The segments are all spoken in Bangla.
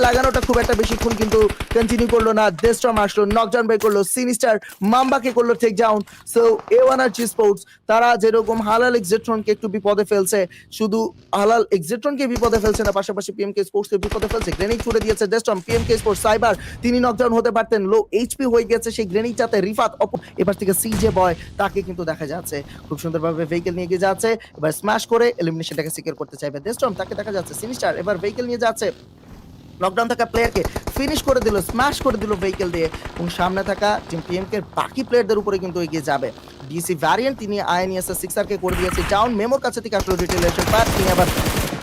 লাগানোটা খুব একটা বেশিক্ষণ কিন্তু কন্টিনিউ করলো না। ডেস্ট্রম আসলো, নকডাউন বের করলো, সিনিস্টার মাম্বাকে করলো টেক ডাউন। সো এওয়ানার্জি স্পোর্টস তারা যেরকম হালাল এক্সেট্রনকে একটু বিপদে ফেলছে, শুধু হালাল এক্সেট্রনকে বিপদে ফেলছে না, পাশাপাশি পিএমকে স্পোর্টসকে বিপদে ফেলছে। গ্রেনেড ছুড়ে দিয়েছে ডেস্ট্রম, পিএমকে স্পোর্টস সাইবার তিনি নকডাউন হতে পারতেন, লো এইচপি হয়ে গেছে সেই গ্রেনেডটাতে। রিফাত এবার থেকে সিজে বয় তাকে কিন্তু দেখা যাচ্ছে খুব সুন্দরভাবে ভেহিকেল নিয়ে গিয়ে যাচ্ছে, এবার স্ম্যাশ করে এলিমিনেশনটাকে সিকিউর করতে চাইবে ডেস্ট্রম। তাকে দেখা যাচ্ছে সিনিস্টার এবার ভেহিকেল নিয়ে যাচ্ছে, নকডাউন থাকা প্লেয়ারকে ফিনিশ করে দিল, স্ম্যাশ করে দিল ভেহিকেল দিয়ে, এবং সামনে থাকা টিম পিএমকে বাকি প্লেয়ারদের উপরে কিন্তু এগিয়ে যাবে। ডিসি ভ্যারিয়েন্ট তিনি আইএনএস সিক্সারকে করে দিয়েছে ডাউন, মেমোর কাছে থেকে আসলো রিটেলেশন পার, তিনি আবার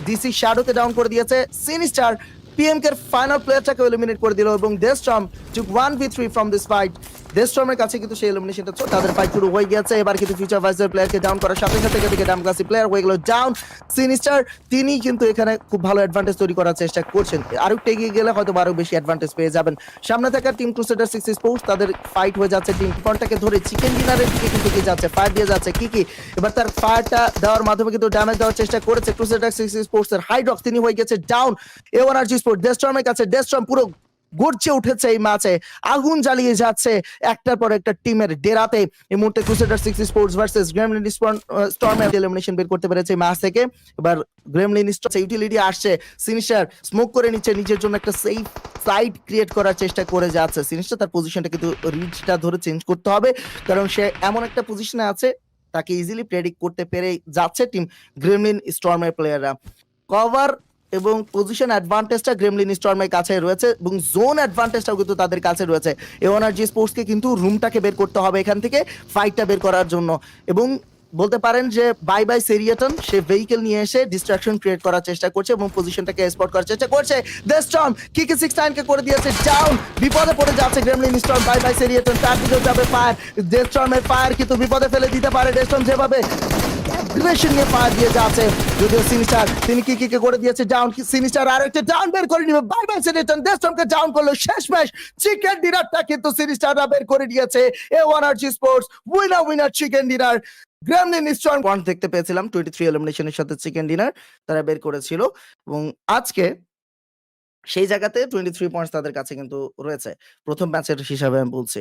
ডিসি শ্যাডোকে ডাউন করে দিয়েছে। সিনিস্টার পিএমকে ফাইনাল প্লেয়ারটাকে এলিমিনেট করে দিল, এবং ডেস্ট্রম টুক 1v3 ফ্রম দিস ফাইট। ডেস্ট্রমের কাছে কিন্তু সেই এলিমিনেশনটা তাদের ফাইট শুরু হয়ে গেছে। এবার কিন্তু ফিউচার ভাইসের প্লেয়ারকে ডাউন করার সাথে সাথে এদিকে ডাম ক্লাসি প্লেয়ার হয়ে গেল ডাউন। সিনিস্টার তিনি কিন্তু এখানে খুব ভালো অ্যাডভান্টেজ তৈরি করার চেষ্টা করছেন, আরো একটু এগিয়ে গেলে হয়তো আরো বেশি অ্যাডভান্টেজ পেয়ে যাবেন। সামনে থাকা টিম ক্রুসেডার 6 স্পোর্টস তাদের ফাইট হয়ে যাচ্ছে, টিম কন্টাকে ধরে চিকেন ডিনারের দিকে কিন্তু এগিয়ে যাচ্ছে, ফায়ার দিয়ে যাচ্ছে কি এবার তার ফায়ারটা দেওয়ার মাধ্যমে কিন্তু ড্যামেজ দেওয়ার চেষ্টা করেছে ক্রুসেডার 6 স্পোর্টস এর হাইড্রক্স, তিনি হয়ে গেছে ডাউন। এওয়ানার্জি স্পোর্ট ডেস্ট্রমের কাছে, ডেস্ট্রম পুরো গর্জে উঠেছে এই ম্যাচে, আগুন জ্বালিয়ে যাচ্ছে একটার পর একটা টিমের ডেরাতে। এই মুহূর্তে ক্রুসেডার 6 স্পোর্টস ভার্সেস গ্রেমলিন স্টর্মের এলিমিনেশন বের করতে পেরেছে এই ম্যাচ থেকে। এবার গ্রেমলিন স্টর্ম ইউটিলিটি আসছে, সিনিস্টার স্মোক করে নিচ্ছে, নিজের জন্য একটা সেফ সাইড ক্রিয়েট করার চেষ্টা করে যাচ্ছে। সিনিস্টার তার পজিশনটা কিন্তু রিচটা ধরে চেঞ্জ করতে হবে, কারণ সে এমন একটা পজিশনে আছে তাকে ইজিলি প্রেডিক্ট করতে পেরে যাচ্ছে টিম গ্রেমলিন স্টর্মের প্লেয়াররা। কভার এবং পজিশন অ্যাডভান্টেজটা গ্রেমলিন স্টর্মের কাছে রয়েছে, এবং জোন অ্যাডভান্টেজটাও কিন্তু তাদের কাছে রয়েছে। এওয়ানার্জি স্পোর্টসকে কিন্তু রুমটাকে বের করতে হবে এখান থেকে, ফাইটটা বের করার জন্য। এবং বলতে পারেন যে বাই বাই সেরিয়াটন, সে ভেহিকেল নিয়ে এসে ডিস্ট্রাকশন ক্রিয়েট করার চেষ্টা করছে এবং পজিশনটাকে স্পট করার চেষ্টা করছে। ডেস্ট্রম কিকে 69 কে করে দিয়েছে ডাউন, বিপদে পড়ে যাচ্ছে গ্রেমলিন স্টর্ম। বাই বাই সেরিয়াটন, তার দিকেও যাবে ফায়ার, ডেস্ট্রমের ফায়ার কিন্তু বিপদে ফেলে দিতে পারে ডেস্ট্রম, যেভাবে অ্যাগ্রেশন নিয়ে ফায়ার দিয়ে যাচ্ছে। যদিও সিনিস্টার তিনি কিকে করে দিয়েছে ডাউন, সিনিস্টার আর একটা ডাউন বের করে নিবে, বাই বাই সেরিয়াটন ডেস্ট্রমকে ডাউন করলো। শেষ ম্যাচ চিকেন ডিনারটা কিন্তু সিনিস্টাররা বের করে দিয়েছে। এওয়ানার্জি sports winner chicken dinner. Gremlin storm point দেখতে পেয়েছিলাম 23 এলিমিনেশনের সাথে চিকেন ডিনার তারা বের করেছিল, এবং আজকে সেই জায়গাতে 23 পয়েন্টস তাদের কাছে কিন্তু রয়েছে প্রথম ম্যাচের হিসাবে আমি বলছি।